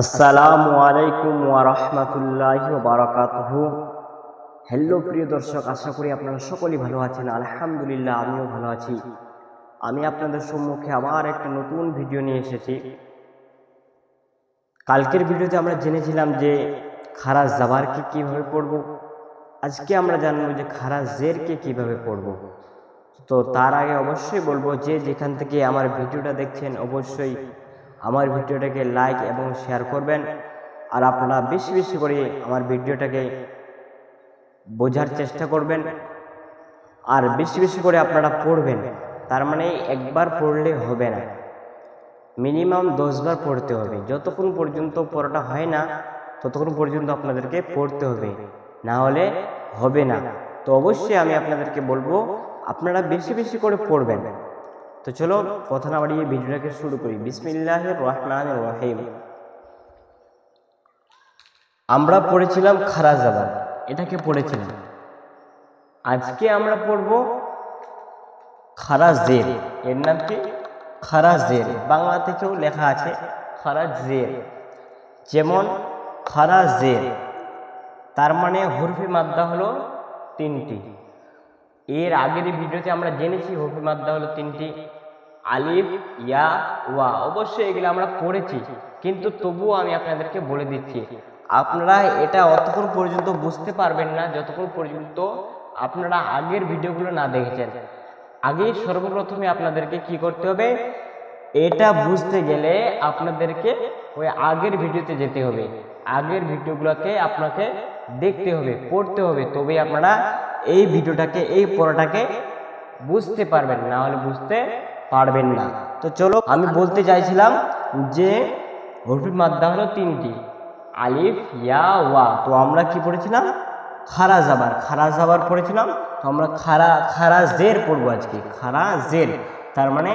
আসসালামু আলাইকুম ওয়া রাহমাতুল্লাহি ওয়া বারাকাতুহু। হ্যালো প্রিয় দর্শক, আশা করি আপনারা সকলেই ভালো আছেন। আলহামদুলিল্লাহ, আমিও ভালো আছি। আমি আপনাদের সম্মুখে আবার একটা নতুন ভিডিও নিয়ে এসেছি। কালকের ভিডিওতে আমরা জেনেছিলাম যে খারা জাবারকে কিভাবে পড়ব। আজকে আমরা জানবো যে খারা জেরকে কিভাবে পড়ব। তো তার আগে অবশ্যই বলবো যে যেখান থেকে আমার ভিডিওটা দেখছেন অবশ্যই আমার ভিডিওটাকে লাইক এবং শেয়ার করবেন। আর আপনারা বেশি বেশি করে আমার ভিডিওটাকে বোঝার চেষ্টা করবেন আর বেশি বেশি করে আপনারা পড়বেন। তার মানে একবার পড়লে হবে না, মিনিমাম 10 বার পড়তে হবে। যতক্ষণ পর্যন্ত পড়াটা হয় না ততক্ষণ পর্যন্ত আপনাদেরকে পড়তে হবে, না হলে হবে না। তো অবশ্যই আমি আপনাদেরকে বলবো আপনারা বেশি বেশি করে পড়বেন। তো চলো কথা না বাড়িয়ে ভিডিওটাকে শুরু করি। বিসমিল্লাহির রহমানির রহিম। আমরা পড়েছিলাম খারা জাবার, এটাকে পড়েছিলাম। আজকে আমরা পড়ব খারা জের। এর নাম কি? খারা জের। বাংলা থেকেও লেখা আছে খারা জের। যেমন খারা জের, তার মানে হরফে মাদ্দা হলো 3টি। এর আগের ভিডিওতে আমরা জেনেছি হরফে মাদ্দা হলো 3টি, আলিফ, ইয়া, ওয়া। অবশ্যই এগুলো আমরা পড়েছি, কিন্তু তবুও আমি আপনাদেরকে বলে দিচ্ছি। আপনারা এটা অতক্ষণ পর্যন্ত বুঝতে পারবেন না যতক্ষণ পর্যন্ত আপনারা আগের ভিডিওগুলো না দেখেছেন। আগে সর্বপ্রথমে আপনাদেরকে কি করতে হবে, এটা বুঝতে গেলে আপনাদেরকে ওই আগের ভিডিওতে যেতে হবে। আগের ভিডিওগুলোকে আপনাকে দেখতে হবে, পড়তে হবে, তবেই আপনারা এই ভিডিওটাকে, এই পড়াটাকে বুঝতে পারবেন, না হলে বুঝতে পারবেন না। তো চলো, আমি বলতে চাইছিলাম যে হরফে মাদ্দা হলো 3টি, আলিফ, ইয়া, ওয়া। তো আমরা কি পড়েছিলাম? খারা জাবার। খারা জাবার পড়েছিলাম। তো আমরা খারা জের পড়বো আজকে। খারা জের তার মানে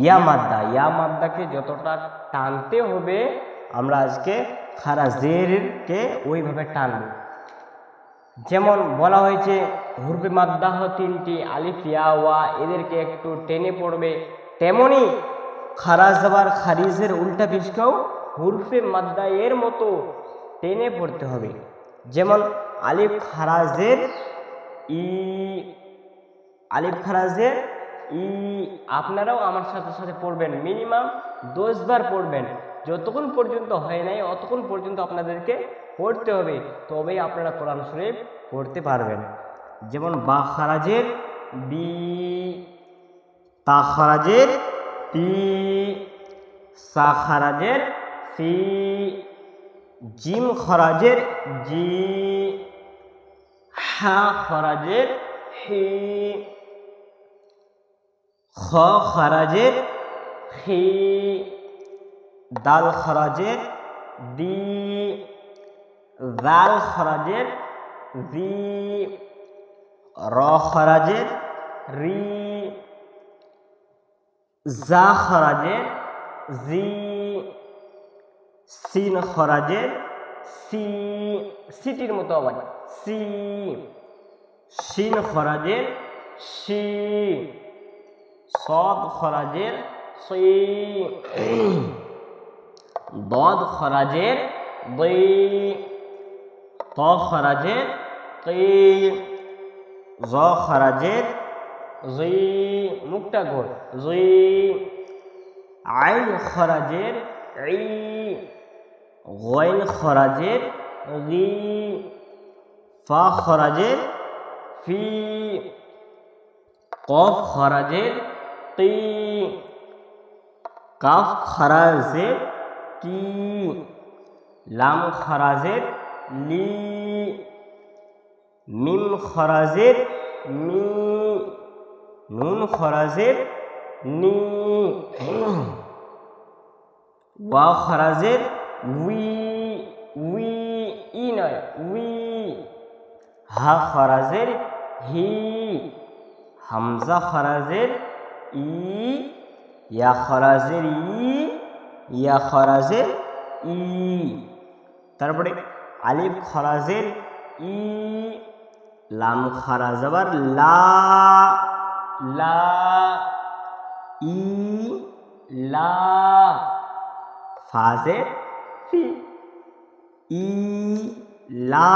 ইয়া মাদ্দা। ইয়া মাদ্দাকে যতটা টানতে হবে আমরা আজকে খারা জেরকে ওইভাবে টানবো। যেমন বলা হয়েছে হরফে মাদ্দা হলো 3টি, আলিফ, ইয়া, ওয়া, এদেরকে একটু টেনে পড়বে। তেমনি খারা জাবার খারিজের উল্টা পিছকেও হরফে মাদ্দা এর মতো টেনে পড়তে হবে। যেমন আলিফ খারাজের ই, আলিফ খারাজের ই। আপনারাও আমার সাথে সাথে পড়বেন, মিনিমাম 10 বার পড়বেন। যতক্ষণ পর্যন্ত হয় নাই অতক্ষণ পর্যন্ত আপনাদেরকে পড়তে হবে, তবেই আপনারা কোরআন শরীফ পড়তে পারবেন। যেমন বা খারাজের বি, তা খারাজের তি, সা খারাজের সি, জিম খরাজের জি, হা খরাজের হি, খ খরাজের হি, দাল খরাজের দি, জাল খরাজের জি, র খরাজের রি, জা খরাজের জি, সিন খরাজের সি, সিটির মতো আবার সি, শিন খরাজের শি, সদ খরাজের সি, দদ খরাজের দি, ত খরাজের তি, জ খরাজের জি, মুখটা গোল জি, আইন খরাজের ই, গইন খরাজের গি, ফা খরাজের ফি, কফ খরাজের তি, কাফ খরাজের কি, লাম খরাজের লি, মিম খরাজের মি, নুন খরাজের নি, ওয়া খরাজের উই, উই, ই নয় উই, হা খরাজের হি, হামজা খরাজের ই, ইয়া খরাজের ই, ইয়া খরাজের ই। তারপরে আলিফ খরাজের ই, লাম খারা জাবার লা, লা, ই, লা, ফাজের ফি, ই লা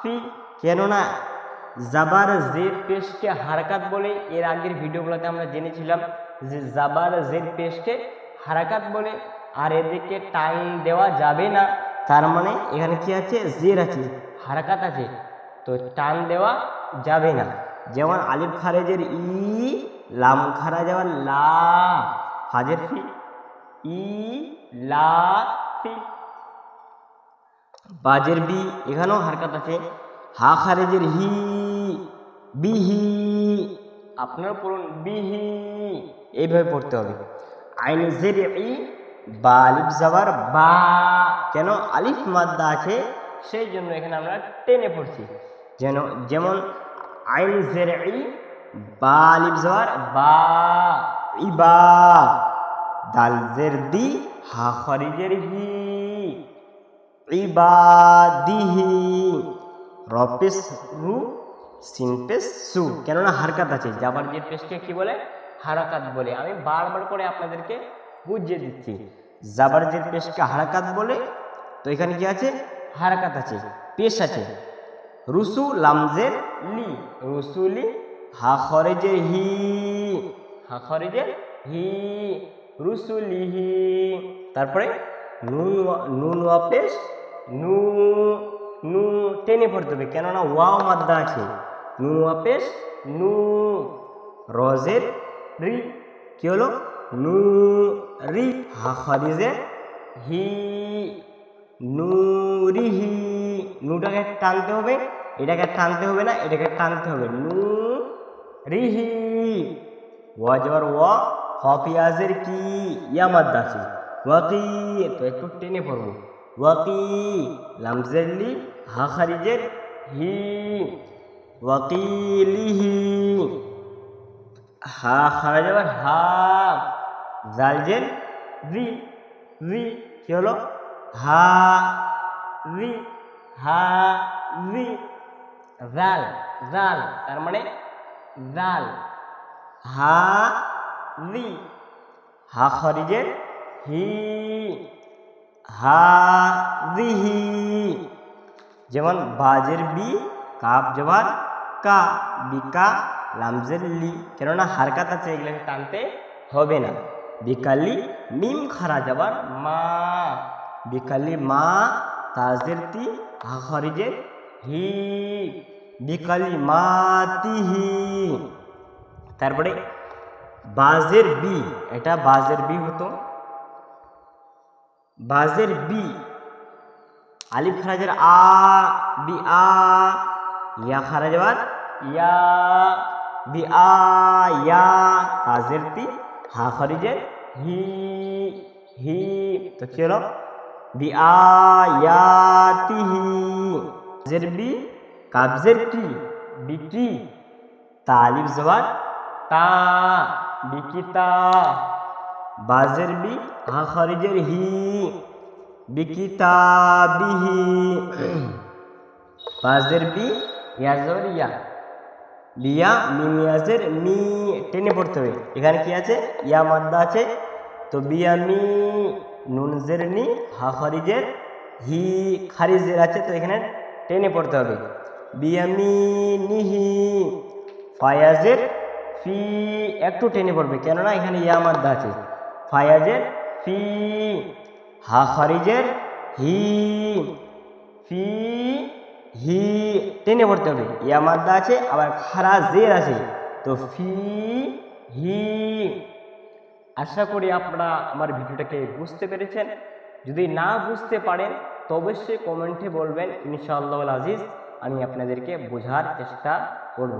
ফি। কেননা জাবার জের পেশকে হারাকাত বলে। এর আগের ভিডিওগুলোতে আমরা জেনেছিলাম যে জাবার জের পেশকে হারাকাত বলে, আর এদিকে টান দেওয়া যাবে না। তার মানে এখানে কি আছে, জের আছে, হারাকাত আছে, তো টান দেওয়া যাবে না। যেমন আলিফ খারেজের ই, লাম খারা যাওয়ার লা, হাজের ফি, ই লা ফি। বাজের বি, এখানেও হারকাত আছে, হা খারেজের হি, বিহি, আপনারা পড়ুন বিহি, এইভাবে পড়তে হবে। আইন জের ই, বা আলিফ জাবার বা, কেন আলিফ মাদ্দা আছে সেই জন্য এখানে আমরা টেনে পড়ছি। যেমন আইন জের ই, বা আলিফ জাবার বা, ইবা, দাল জের দি, হা খারিজের হি, ইবাদিহি, রপেস রু, সিনপেস সু। কেননা হারকাত আছে, জাবার জের পেশকে কি বলে, হারাকাত বলে। আমি বারবার করে আপনাদেরকে বুঝিয়ে দিচ্ছি, জাবার জের পেশকে হারাকাত বলে। তো এখানে কি আছে, হারাকাত আছে, পেশ আছে। রুসু লামজের লি, রুসুলি, হা খরেজের হি, হা খরেজের হি, রুসুলিহি। তারপরে নুন ওয়াপেশ নু, নু টেনে পড়তে হবে, কেননা ওয়াও মাদ্দা আছে। নুন ওয়াপেশ নু, রজের রি, কি হলো, নু রি, হা খারিজের হি, নুরিহি। নুটাকে টানতে হবে, এটাকে টানতে হবে না, এটাকে টানতে হবে, নু রিহি। ওয়া জবর ওয়া, হ পিয়াজের কি, ইয়া মাদ্দা আছে, ওয়াকি, তো একটু টেনে পড়বো, ওয়াকি, লামজের লি, হা খারিজের হি, ওয়াকিলিহি, হা খারা যাবার হা, জালজের রি, রি, কি হলো, হা রি, হা রি। জাল, জাল, তার মানে জাল, হা রি, হা খারিজের হি, হা রিহি। যেমন বাজের বি, কাপ জবার কা, বিকা, লামজের লি, কেননা হারকাত আছে, এগুলোকে টানতে হবে না। বিকালি, মিম খারা যাবার মা, বিকালি মা, তাজের তি, হা খারিজের হি, বিকালি মাতিহি। তারপরে বাজের বি, এটা বাজের বি হতো, বাজের B, Alif খারাজের a, be a, ইয়া খারা যাবার ইয়া, বি আ ইয়া, তাজের তি, হা খারিজের হি, হি, তো কি হলো, বি আ ইয়াতিহি। জের বি, কাবজের কি, বিকি, তা আলিফ জবার তা, বিকিতা। বাজের বি, হা খারিজের হি, বিকিতাবিহি। বাজের বি, ইয়া জবর ইয়া, বিয়া, মিম ইয়াজের মি, টেনে পড়তে হবে। এখানে কি আছে, ইয়া মাদ্দা আছে, তো বিয়ামি, নুন জের নি, হা খারিজের হি, খারিজের আছে, তো এখানে টেনে পড়তে হবে, বিয়ামিনিহি। ফায়াজের ফি, একটু টেনে পড়বে, কেননা এখানে ইয়া মাদ্দা আছে, ফায়াজের ফি, হা খারিজের হি, ফি হি, টেনে পড়তে হবে, ইয়া মাদ্দা আছে, আবার খারা জের আছে, তো ফি হি। আশা করি আপনারা আমার ভিডিওটাকে বুঝতে পেরেছেন। যদি না বুঝতে পারেন তো অবশ্যই কমেন্টে বলবেন, ইনশাআল্লাহ আজিজ আমি আপনাদেরকে বোঝার চেষ্টা করব।